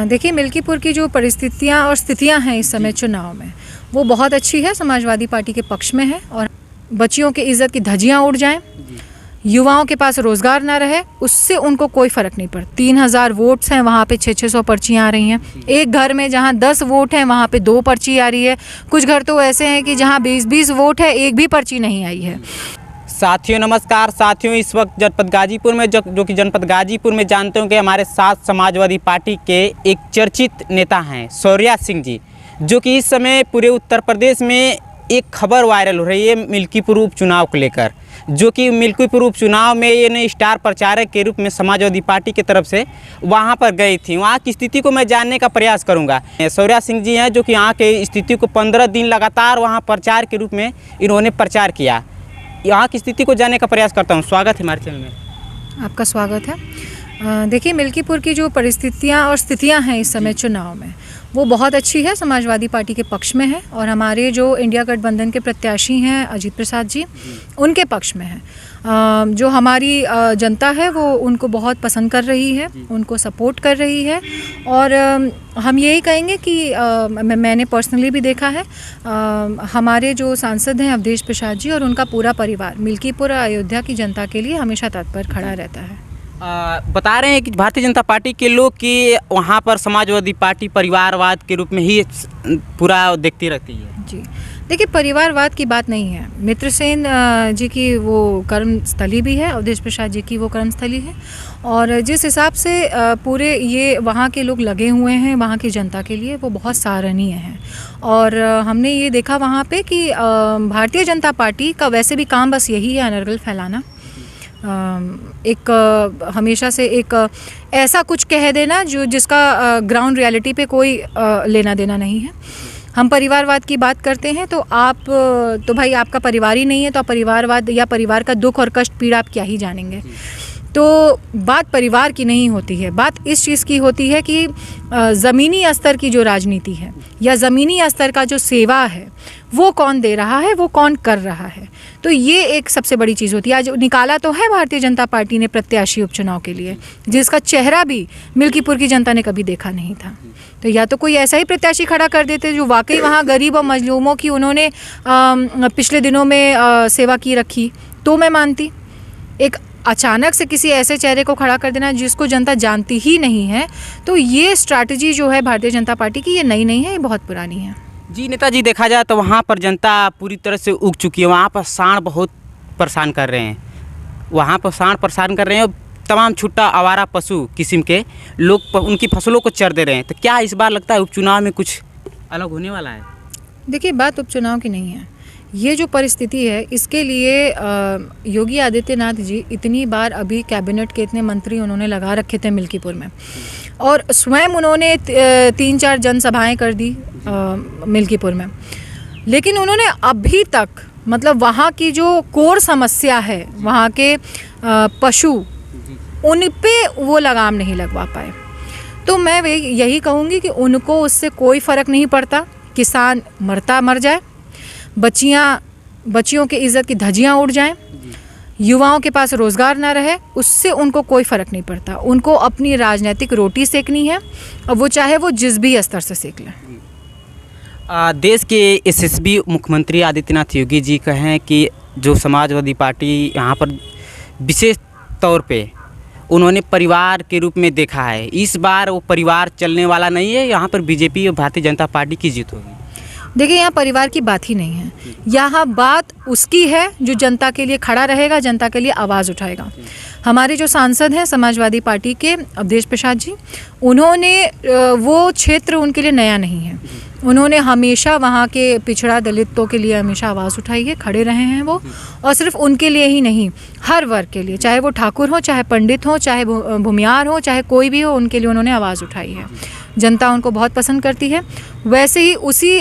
देखिए, मिल्कीपुर की जो परिस्थितियां और स्थितियां हैं इस समय चुनाव में, वो बहुत अच्छी है, समाजवादी पार्टी के पक्ष में है। और बच्चियों की इज्जत की धज्जियां उड़ जाएं, युवाओं के पास रोजगार ना रहे, उससे उनको कोई फ़र्क नहीं पड़ता। 3000 वोट्स हैं, वहाँ पे 600 पर्चियाँ आ रही हैं। एक घर में जहाँ 10 वोट हैं, वहाँ पे 2 पर्ची आ रही है। कुछ घर तो ऐसे हैं कि जहाँ 20-20 वोट है, एक भी पर्ची नहीं आई है। साथियों नमस्कार। साथियों, इस वक्त जनपद गाजीपुर में जो कि जनपद गाजीपुर में जानते हो कि हमारे साथ समाजवादी पार्टी के एक चर्चित नेता हैं शौर्या सिंह जी, जो कि इस समय पूरे उत्तर प्रदेश में एक खबर वायरल हो रही है मिल्कीपुर उपचुनाव को लेकर, जो कि मिल्कीपुर उपचुनाव में ये स्टार प्रचारक के रूप में समाजवादी पार्टी की तरफ से वहां पर गई थी। वहां की स्थिति को मैं जानने का प्रयास करूंगा। शौर्या सिंह जी हैं, जो कि यहाँ के स्थिति को 15 दिन लगातार वहां प्रचार के रूप में इन्होंने प्रचार किया। यहाँ की स्थिति को जानने का प्रयास करता हूँ। स्वागत है हमारे चैनल में। आपका स्वागत है। देखिए, मिल्कीपुर की जो परिस्थितियां और स्थितियां हैं इस समय चुनाव में, वो बहुत अच्छी है, समाजवादी पार्टी के पक्ष में है। और हमारे जो इंडिया गठबंधन के प्रत्याशी हैं अजीत प्रसाद जी, उनके पक्ष में है। जो हमारी जनता है वो उनको बहुत पसंद कर रही है, उनको सपोर्ट कर रही है। और हम यही कहेंगे कि मैंने पर्सनली भी देखा है, हमारे जो सांसद हैं अवधेश प्रसाद जी और उनका पूरा परिवार मिल्कीपुर अयोध्या की जनता के लिए हमेशा तत्पर खड़ा रहता है। बता रहे हैं कि भारतीय जनता पार्टी के लोग कि वहाँ पर समाजवादी पार्टी परिवारवाद के रूप में ही पूरा देखती रहती है। जी, देखिए, परिवारवाद की बात नहीं है। मित्रसेन जी की वो कर्मस्थली भी है, अवधेश प्रसाद जी की वो कर्मस्थली है। और जिस हिसाब से पूरे ये वहाँ के लोग लगे हुए हैं वहाँ की जनता के लिए, वो बहुत सराहनीय है। और हमने ये देखा वहाँ पे कि भारतीय जनता पार्टी का वैसे भी काम बस यही है, अनर्गल फैलाना। एक हमेशा से एक ऐसा कुछ कह देना जिसका ग्राउंड रियलिटी पे कोई लेना देना नहीं है। हम परिवारवाद की बात करते हैं तो आप तो भाई आपका परिवार ही नहीं है, तो आप परिवारवाद या परिवार का दुख और कष्ट पीड़ा आप क्या ही जानेंगे। तो बात परिवार की नहीं होती है, बात इस चीज़ की होती है कि ज़मीनी स्तर की जो राजनीति है या ज़मीनी स्तर का जो सेवा है, वो कौन दे रहा है, वो कौन कर रहा है। तो ये एक सबसे बड़ी चीज़ होती है। आज निकाला तो है भारतीय जनता पार्टी ने प्रत्याशी उपचुनाव के लिए, जिसका चेहरा भी मिल्कीपुर की जनता ने कभी देखा नहीं था। तो या तो कोई ऐसा ही प्रत्याशी खड़ा कर देते जो वाकई वहाँ गरीब और मजलूमों की उन्होंने पिछले दिनों में सेवा की रखी, तो मैं मानती। एक अचानक से किसी ऐसे चेहरे को खड़ा कर देना जिसको जनता जानती ही नहीं है, तो ये स्ट्रैटेजी जो है भारतीय जनता पार्टी की, ये नई नहीं है, ये बहुत पुरानी है। जी नेताजी, देखा जाए तो वहाँ पर जनता पूरी तरह से उग चुकी है। वहाँ पर सांड बहुत परेशान कर रहे हैं, वहाँ पर सांड परेशान कर रहे हैं और तमाम छुट्टा आवारा पशु किस्म के लोग उनकी फसलों को चर दे रहे हैं। तो क्या इस बार लगता है उपचुनाव में कुछ अलग होने वाला है? देखिए, बात उपचुनाव की नहीं है। ये जो परिस्थिति है, इसके लिए योगी आदित्यनाथ जी इतनी बार अभी कैबिनेट के इतने मंत्री उन्होंने लगा रखे थे मिल्कीपुर में, और स्वयं उन्होंने 3-4 जनसभाएं कर दी मिल्कीपुर में। लेकिन उन्होंने अभी तक, मतलब वहाँ की जो कोर समस्या है, वहाँ के पशु, उन पे वो लगाम नहीं लगवा पाए। तो मैं यही कहूँगी कि उनको उससे कोई फ़र्क नहीं पड़ता। किसान मरता मर जाए, बच्चियों की इज्जत की धज्जियां उड़ जाएं, युवाओं के पास रोजगार ना रहे, उससे उनको कोई फ़र्क नहीं पड़ता। उनको अपनी राजनीतिक रोटी सेकनी है, और वो चाहे वो जिस भी स्तर से सेक लें। देश के यशस्वी मुख्यमंत्री आदित्यनाथ योगी जी कहें कि जो समाजवादी पार्टी यहाँ पर विशेष तौर पे उन्होंने परिवार के रूप में देखा है, इस बार वो परिवार चलने वाला नहीं है। यहाँ पर बीजेपी और भारतीय जनता पार्टी की जीत होगी। देखिए, यहाँ परिवार की बात ही नहीं है, यहाँ बात उसकी है जो जनता के लिए खड़ा रहेगा, जनता के लिए आवाज़ उठाएगा। हमारे जो सांसद हैं समाजवादी पार्टी के अवधेश प्रसाद जी, उन्होंने वो क्षेत्र उनके लिए नया नहीं है। उन्होंने हमेशा वहाँ के पिछड़ा दलितों के लिए हमेशा आवाज़ उठाई है, खड़े रहे हैं वो। और सिर्फ उनके लिए ही नहीं, हर वर्ग के लिए, चाहे वो ठाकुर हो, चाहे पंडित हो, चाहे भूमियार हो, चाहे कोई भी हो, उनके लिए उन्होंने आवाज़ उठाई है। जनता उनको बहुत पसंद करती है। वैसे ही उसी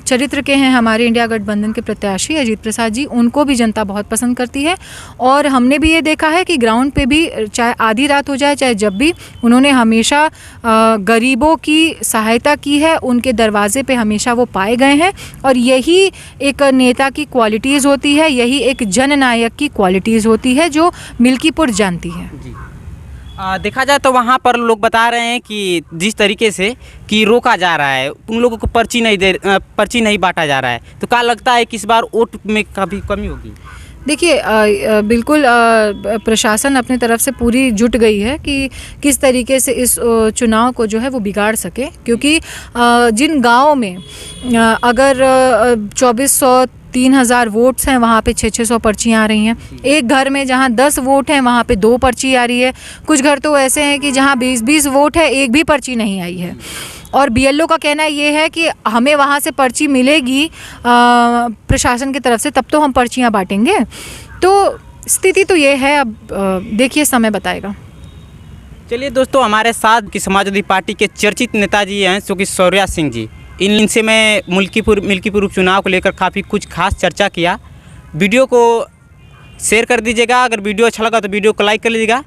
चरित्र के हैं हमारे इंडिया गठबंधन के प्रत्याशी अजीत प्रसाद जी, उनको भी जनता बहुत पसंद करती है। और हमने भी ये देखा है कि ग्राउंड पे भी, चाहे आधी रात हो जाए चाहे जब भी, उन्होंने हमेशा गरीबों की सहायता की है, उनके दरवाजे पे हमेशा वो पाए गए हैं। और यही एक नेता की क्वालिटीज़ होती है, यही एक जननायक की क्वालिटीज़ होती है जो मिल्कीपुर जानती है। देखा जाए तो वहाँ पर लोग बता रहे हैं कि जिस तरीके से कि रोका जा रहा है, उन लोगों को पर्ची नहीं बांटा जा रहा है, तो क्या लगता है कि इस बार वोट में काफ़ी कमी होगी? देखिए बिल्कुल प्रशासन अपनी तरफ से पूरी जुट गई है कि किस तरीके से इस चुनाव को जो है वो बिगाड़ सके, क्योंकि जिन गाँव में अगर 2400 3000 वोट्स हैं वहाँ पे 600 पर्चियाँ आ रही हैं। एक घर में जहाँ 10 वोट हैं वहाँ पे 2 पर्ची आ रही है। कुछ घर तो ऐसे हैं कि जहाँ 20-20 वोट है एक भी पर्ची नहीं आई है। और बीएलओ का कहना ये है कि हमें वहाँ से पर्ची मिलेगी प्रशासन की तरफ से, तब तो हम पर्चियाँ बांटेंगे। तो स्थिति तो ये है, अब देखिए समय बताएगा। चलिए दोस्तों, हमारे साथ की समाजवादी पार्टी के चर्चित नेताजी हैं जो कि शौर्या सिंह जी। इनसे मैं मिल्कीपुर उपचुनाव को लेकर काफ़ी कुछ खास चर्चा किया। वीडियो को शेयर कर दीजिएगा, अगर वीडियो अच्छा लगा तो वीडियो को लाइक कर लीजिएगा।